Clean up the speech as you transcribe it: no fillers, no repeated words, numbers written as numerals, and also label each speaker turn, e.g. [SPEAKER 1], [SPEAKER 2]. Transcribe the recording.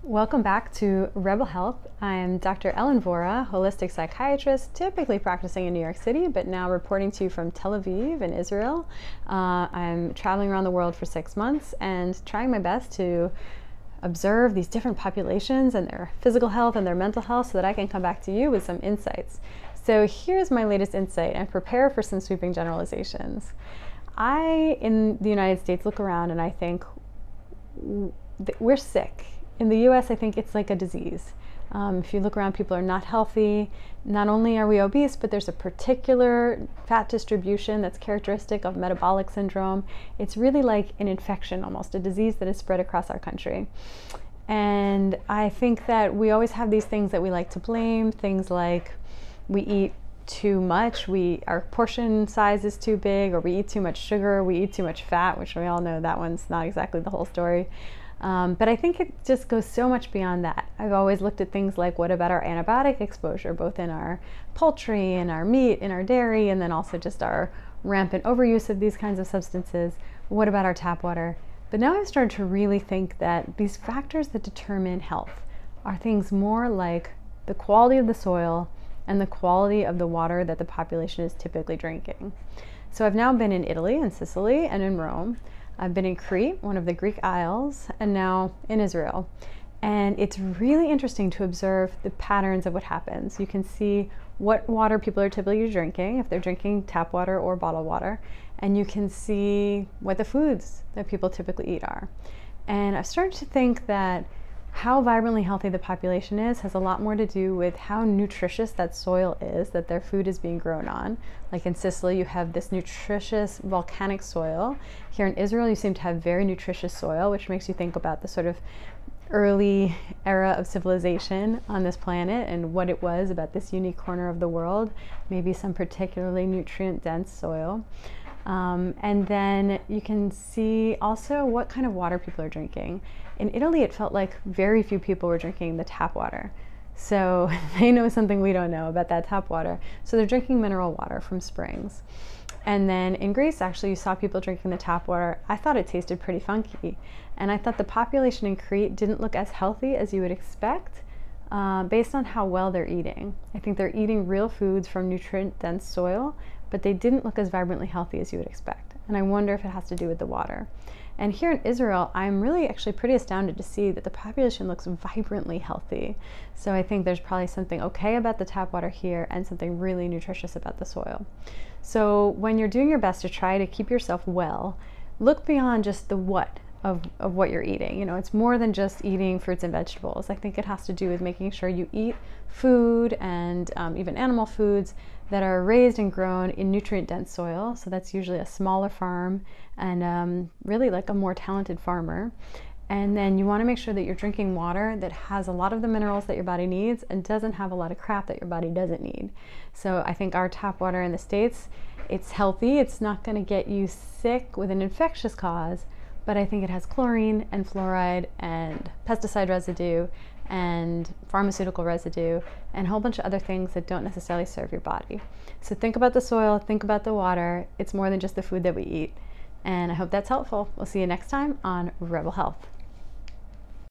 [SPEAKER 1] Welcome back to Rebel Health. I'm Dr. Ellen Vora, holistic psychiatrist, typically practicing in New York City, but now reporting to you from Tel Aviv in Israel. I'm traveling around the world for 6 months and trying my best to observe these different populations and their physical health and their mental health so that I can come back to you with some insights. So here's my latest insight, and prepare for some sweeping generalizations. I, in the United States, look around and I think we're sick. In the US, I think it's like a disease. If you look around, people are not healthy. Not only are we obese, but there's a particular fat distribution that's characteristic of metabolic syndrome. It's really like an infection, almost a disease that is spread across our country. And I think that we always have these things that we like to blame, things like we eat too much, our portion size is too big, or we eat too much sugar, we eat too much fat, which we all know that one's not exactly the whole story. But I think it just goes so much beyond that. I've always looked at things like, what about our antibiotic exposure, both in our poultry, in our meat, in our dairy, and then also just our rampant overuse of these kinds of substances. What about our tap water? But now I've started to really think that these factors that determine health are things more like the quality of the soil and the quality of the water that the population is typically drinking. So I've now been in Italy and Sicily and in Rome. I've been in Crete, one of the Greek Isles, and now in Israel. And it's really interesting to observe the patterns of what happens. You can see what water people are typically drinking, if they're drinking tap water or bottled water, and you can see what the foods that people typically eat are. And I've started to think that how vibrantly healthy the population is has a lot more to do with how nutritious that soil is that their food is being grown on. Like in Sicily, you have this nutritious volcanic soil. Here in Israel, you seem to have very nutritious soil, which makes you think about the sort of early era of civilization on this planet and what it was about this unique corner of the world, maybe some particularly nutrient-dense soil. And then you can see also what kind of water people are drinking. In Italy, it felt like very few people were drinking the tap water. So they know something we don't know about that tap water. So they're drinking mineral water from springs. And then in Greece, actually, you saw people drinking the tap water. I thought it tasted pretty funky. And I thought the population in Crete didn't look as healthy as you would expect based on how well they're eating. I think they're eating real foods from nutrient-dense soil, but they didn't look as vibrantly healthy as you would expect. And I wonder if it has to do with the water. And here in Israel, I'm really actually pretty astounded to see that the population looks vibrantly healthy. So I think there's probably something okay about the tap water here and something really nutritious about the soil. So when you're doing your best to try to keep yourself well, look beyond just the what of what you're eating. You know, it's more than just eating fruits and vegetables. I think it has to do with making sure you eat food and even animal foods that are raised and grown in nutrient-dense soil. So that's usually a smaller farm and really like a more talented farmer. And then you want to make sure that you're drinking water that has a lot of the minerals that your body needs and doesn't have a lot of crap that your body doesn't need. So I think our tap water in the States, it's healthy. It's not going to get you sick with an infectious cause, but I think it has chlorine and fluoride and pesticide residue and pharmaceutical residue and a whole bunch of other things that don't necessarily serve your body. So think about the soil, think about the water. It's more than just the food that we eat. And I hope that's helpful. We'll see you next time on Rebel Health.